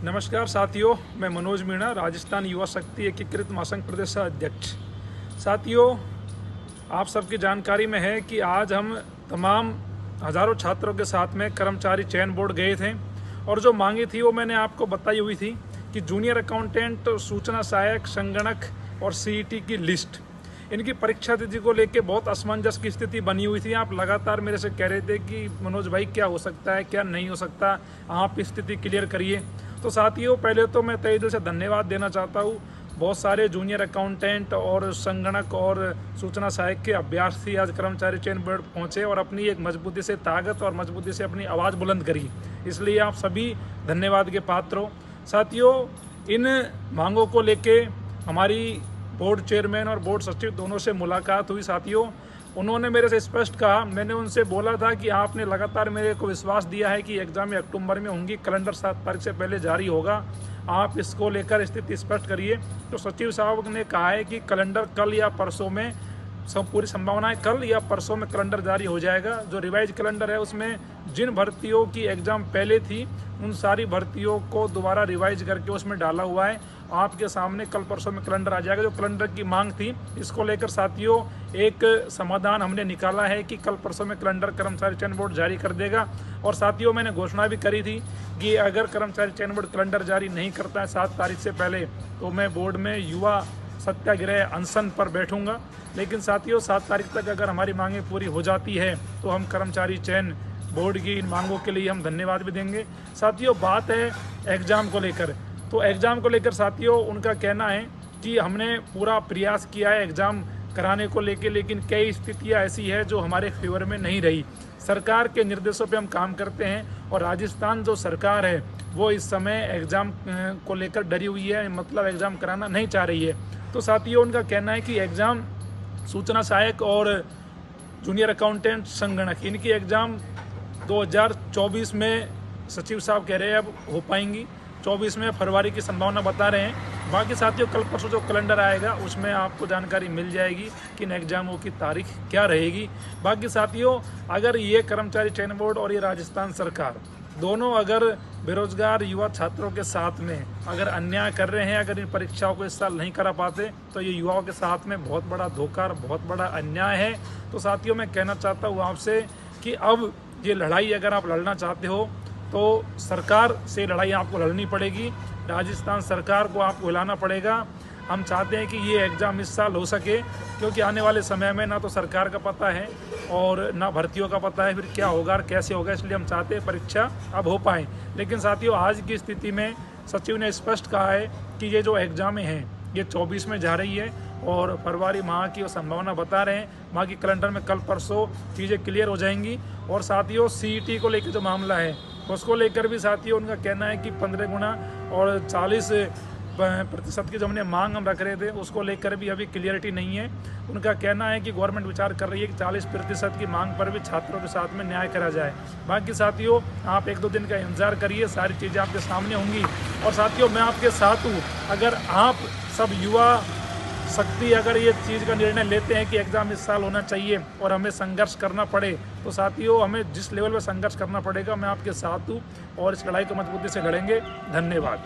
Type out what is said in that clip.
नमस्कार साथियों, मैं मनोज मीणा, राजस्थान युवा शक्ति एकीकृत महासंघ प्रदेश अध्यक्ष। साथियों, आप सबकी जानकारी में है कि आज हम तमाम हज़ारों छात्रों के साथ में कर्मचारी चयन बोर्ड गए थे और जो मांगी थी वो मैंने आपको बताई हुई थी कि जूनियर अकाउंटेंट, सूचना सहायक, संगणक और सीईटी की लिस्ट, इनकी परीक्षा तिथि को लेके बहुत असमंजस की स्थिति बनी हुई थी। आप लगातार मेरे से कह रहे थे कि मनोज भाई क्या हो सकता है, क्या नहीं हो सकता, आप स्थिति क्लियर करिए। तो साथियों, पहले तो मैं तहे दिल से धन्यवाद देना चाहता हूँ। बहुत सारे जूनियर अकाउंटेंट और संगणक और सूचना सहायक के अभ्यर्थी आज कर्मचारी चयन बोर्ड पहुँचे और अपनी एक मजबूती से ताकत और मजबूती से अपनी आवाज़ बुलंद करी। इसलिए आप सभी धन्यवाद के पात्र हो। साथियों, इन मांगों को लेके हमारी बोर्ड चेयरमैन और बोर्ड सचिव दोनों से मुलाकात हुई। साथियों, उन्होंने मेरे से स्पष्ट कहा, मैंने उनसे बोला था कि आपने लगातार मेरे को विश्वास दिया है कि एग्ज़ाम अक्टूबर में होंगी, कैलेंडर 7 तारीख से पहले जारी होगा, आप इसको लेकर स्थिति स्पष्ट करिए। तो सचिव साहब ने कहा है कि कैलेंडर कल या परसों में, पूरी संभावना है कल या परसों में कैलेंडर जारी हो जाएगा। जो रिवाइज कैलेंडर है उसमें जिन भर्तियों की एग्ज़ाम पहले थी उन सारी भर्तियों को दोबारा रिवाइज करके उसमें डाला हुआ है। आपके सामने कल परसों में कैलेंडर आ जाएगा। जो कैलेंडर की मांग थी, इसको लेकर साथियों एक समाधान हमने निकाला है कि कल परसों में कैलेंडर कर्मचारी चयन बोर्ड जारी कर देगा। और साथियों, मैंने घोषणा भी करी थी कि अगर कर्मचारी चयन बोर्ड कैलेंडर जारी नहीं करता है 7 तारीख से पहले, तो मैं बोर्ड में युवा सत्याग्रह अनशन पर बैठूंगा। लेकिन साथियों, 7 तारीख तक अगर हमारी मांगें पूरी हो जाती है तो हम कर्मचारी चयन बोर्ड की इन मांगों के लिए हम धन्यवाद भी देंगे। साथियों, बात है एग्ज़ाम को लेकर। तो एग्ज़ाम को लेकर साथियों, उनका कहना है कि हमने पूरा प्रयास किया है एग्ज़ाम कराने को लेकर, लेकिन कई स्थितियां ऐसी है जो हमारे फेवर में नहीं रही। सरकार के निर्देशों पे हम काम करते हैं और राजस्थान जो सरकार है वो इस समय एग्ज़ाम को लेकर डरी हुई है, मतलब एग्ज़ाम कराना नहीं चाह रही है। तो साथियों, उनका कहना है कि एग्ज़ाम सूचना सहायक और जूनियर अकाउंटेंट, संगणक, इनकी एग्ज़ाम 2024 में सचिव साहब कह रहे हैं अब हो पाएंगी। 24 में फरवरी की संभावना बता रहे हैं। बाकी साथियों, कल परसों जो कैलेंडर आएगा उसमें आपको जानकारी मिल जाएगी कि इन एग्जामों की तारीख क्या रहेगी। बाकी साथियों, अगर ये कर्मचारी चयन बोर्ड और ये राजस्थान सरकार दोनों अगर बेरोजगार युवा छात्रों के साथ में अगर अन्याय कर रहे हैं, अगर इन परीक्षाओं को इस साल नहीं करा पाते, तो ये युवाओं के साथ में बहुत बड़ा धोखा, बहुत बड़ा अन्याय है। तो साथियों, मैं कहना चाहता हूँ आपसे कि अब ये लड़ाई अगर आप लड़ना चाहते हो तो सरकार से लड़ाई आपको लड़नी पड़ेगी, राजस्थान सरकार को आपको हिलाना पड़ेगा। हम चाहते हैं कि ये एग्ज़ाम इस साल हो सके, क्योंकि आने वाले समय में ना तो सरकार का पता है और ना भर्तियों का पता है फिर क्या होगा और कैसे होगा। इसलिए हम चाहते हैं परीक्षा अब हो पाए। लेकिन साथियों, आज की स्थिति में सचिव ने स्पष्ट कहा है कि ये जो एग्ज़ामें हैं ये 24 में जा रही है और फरवरी माह की वो संभावना बता रहे हैं। माह की कैलेंडर में कल परसों चीज़ें क्लियर हो जाएंगी। और साथियों, सीईटी को लेकर जो मामला है उसको लेकर भी साथियों उनका कहना है कि 15 गुना और 40% की जो हमने मांग हम रख रहे थे उसको लेकर भी अभी क्लियरिटी नहीं है। उनका कहना है कि गवर्नमेंट विचार कर रही है कि 40% की मांग पर भी छात्रों के साथ में न्याय करा जाए। बाकी साथियों, आप 1-2 दिन का इंतजार करिए, सारी चीज़ें आपके सामने होंगी। और साथियों, मैं आपके साथ हूँ। अगर आप सब युवा शक्ति अगर ये चीज़ का निर्णय लेते हैं कि एग्ज़ाम इस साल होना चाहिए और हमें संघर्ष करना पड़े, तो साथियों, हमें जिस लेवल पर संघर्ष करना पड़ेगा मैं आपके साथ हूँ और इस लड़ाई को मजबूती से लड़ेंगे। धन्यवाद।